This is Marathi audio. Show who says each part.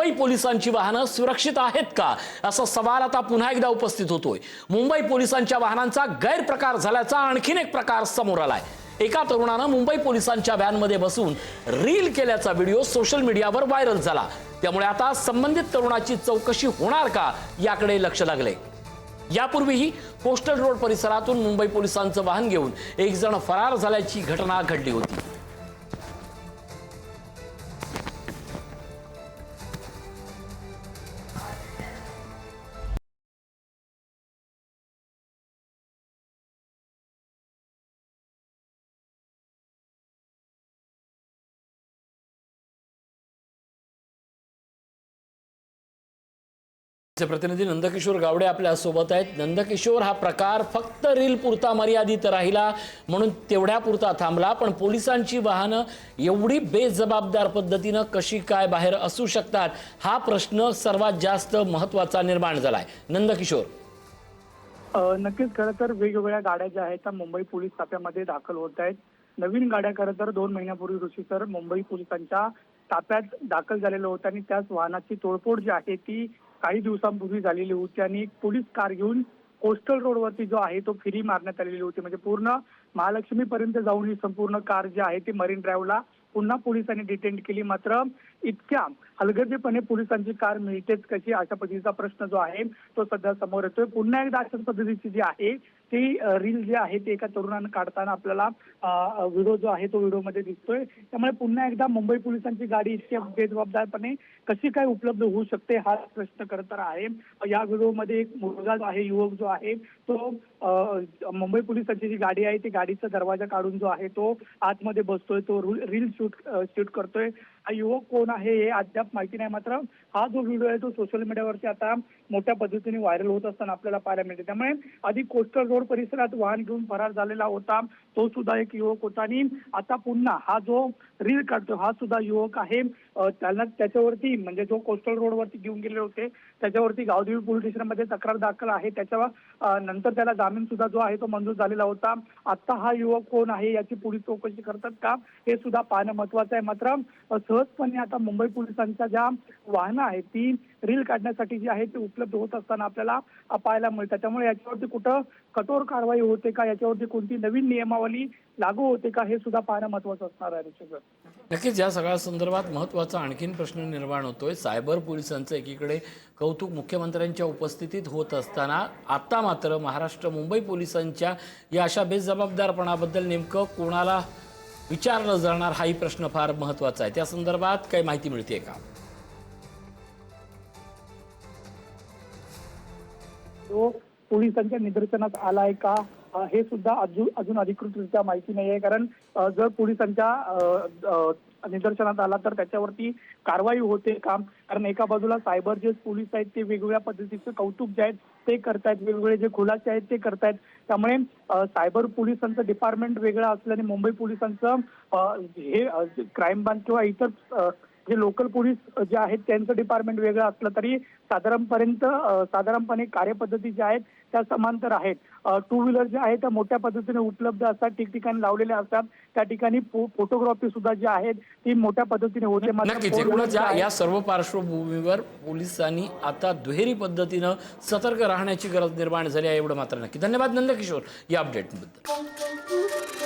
Speaker 1: मुंबई पोलिसांची वाहनं सुरक्षित आहेत का असा सवाल आता पुन्हा एकदा उपस्थित होतोय। मुंबई पोलिसांच्या वाहनांचा गैरप्रकार झाल्याचा आणखीन एक प्रकार समोर आलाय। एका तरुणानं मुंबई पोलिसांच्या व्हॅनमध्ये बसून रील केल्याचा व्हिडिओ सोशल मीडियावर व्हायरल झाला। त्यामुळे आता संबंधित तरुणाची चौकशी होणार का याकडे लक्ष लागले। यापूर्वीही कोस्टल रोड परिसरातून मुंबई पोलिसांचं वाहन घेऊन एक जण फरार झाल्याची घटना घडली होती। प्रतिनिधी नंदकिशोर गावडे आपल्या सोबत आहेत। नंदकिशोर, हा प्रकार फक्त रील पुरता मर्यादित राहिला म्हणून तेवढ्या पुरता थांबला, पण पोलिसांची वाहनं एवढी बेजबाबदार पद्धतीने कशी काय बाहेर असू शकतात हा प्रश्न सर्वात जास्त महत्त्वाचा निर्माण झालाय। नंदकिशोर,
Speaker 2: नक्कीच खरं तर वेगवेगळ्या गाड्या ज्या आहेत त्या मुंबई पोलीस ताफ्यामध्ये दाखल होत आहेत। नवीन गाड्या खरं तर 2 महिन्यापूर्वी ऋषी सर मुंबई पोलिसांच्या ताफ्यात दाखल झालेलं होतं आणि त्याच वाहनाची तोडफोड जी आहे ती काही दिवसांपूर्वी झालेली होती आणि पोलीस कार घेऊन कोस्टल रोडवरती जो आहे तो फेरी मारण्यात आलेली होती। म्हणजे पूर्ण महालक्ष्मी पर्यंत जाऊन ही संपूर्ण कार जी आहे ती मरीन ड्राईव्हला पुन्हा पोलिसांनी डिटेन केली। मात्र इतक्या हलगर्जीपणे पोलिसांची कार मिळतेच कशी अशा पद्धतीचा प्रश्न जो आहे तो सध्या समोर येतोय। पुन्हा एकदा अशाच पद्धतीची जी आहे ती रील जी आहे ती एका तरुणानं काढताना आपल्याला व्हिडिओ जो आहे तो व्हिडिओमध्ये दिसतोय। त्यामुळे पुन्हा एकदा मुंबई पोलिसांची गाडी इतक्या बेजबाबदारपणे कशी काय उपलब्ध होऊ शकते हा प्रश्न खरं तर आहे। या व्हिडिओमध्ये एक मुलगा जो आहे, युवक जो आहे तो मुंबई पोलिसांची जी गाडी आहे ती गाडीचा दरवाजा काढून जो आहे तो आतमध्ये बसतोय, तो रील शूट करतोय। हा युवक कोण आहे हे अद्याप माहिती नाही। मात्र हा जो व्हिडिओ आहे तो सोशल मीडियावरती आता मोठ्या पद्धतीने व्हायरल होत असताना आपल्याला पाहायला मिळते। त्यामुळे आधी कोस्टल रोड परिसरात वाहन घेऊन फरार झालेला होता तो सुद्धा एक युवक होता आणि आता पुन्हा हा जो रील काढतो हा सुद्धा युवक आहे। त्याला त्याच्यावरती म्हणजे जो कोस्टल रोडवरती घेऊन गेले होते त्याच्यावरती गावदेवी पोलीस स्टेशनमध्ये तक्रार दाखल आहे। त्याच्या नंतर त्याला जामीन सुद्धा जो आहे तो मंजूर झालेला होता। आता हा युवक कोण आहे याची पोलीस चौकशी करतात का हे सुद्धा पाहणं महत्त्वाचं आहे। मात्र सहजपणे आता मुंबई पोलिसांच्या ज्या वाहनं आहेत ती रील काढण्यासाठी जी आहे ती उपलब्ध होत असताना आपल्याला पाहायला मिळतात। त्यामुळे याच्यावरती कुठं कठोर कारवाई होते का, याच्यावरती कोणती नवीन नियमावली लागू होते का हे सुद्धा पाहणं महत्त्वाचं असणार आहे।
Speaker 1: नक्कीच या सगळ्या संदर्भात महत्त्वाचा आणखीन प्रश्न निर्माण होतोय। सायबर पोलिसांचं एकीकडे कौतुक मुख्यमंत्र्यांच्या उपस्थितीत होत असताना आता मात्र महाराष्ट्र मुंबई पोलिसांच्या या अशा बेजबाबदारपणाबद्दल नेमकं कोणाला विचारलं जाणार हाही प्रश्न फार महत्त्वाचा आहे। त्या संदर्भात काही माहिती मिळते का?
Speaker 2: तो पोलिसांच्या निदर्शनास आलाय का हे सुद्धा अजून अधिकृतरित्या माहिती नाही आहे। कारण जर पोलिसांच्या निदर्शनात आला तर त्याच्यावरती कारवाई होते का? कारण एका बाजूला सायबर जे पोलीस आहेत ते वेगवेगळ्या पद्धतीचं कौतुक जे आहेत ते करतायत, वेगवेगळे जे खुलासे आहेत ते करतायत। त्यामुळे सायबर पोलिसांचं डिपार्टमेंट वेगळं असल्याने मुंबई पोलिसांचं हे क्राईम ब्रांच किंवा इतर जे लोकल पोलीस जे आहेत त्यांचं डिपार्टमेंट वेगळं असलं तरी साधारणपणे कार्यपद्धती ज्या आहेत त्या समांतर आहेत। 2 व्हीलर जे आहेत त्या मोठ्या पद्धतीने उपलब्ध असतात, ठिकठिकाणी लावलेले असतात। त्या ठिकाणी फोटोग्राफी सुद्धा जी आहेत ती मोठ्या पद्धतीने होते।
Speaker 1: नक्कीच एकूणच या सर्व पार्श्वभूमीवर पोलिसांनी आता दुहेरी पद्धतीनं सतर्क राहण्याची गरज निर्माण झाली आहे एवढं मात्र नक्की। धन्यवाद नंदकिशोर या अपडेटबद्दल।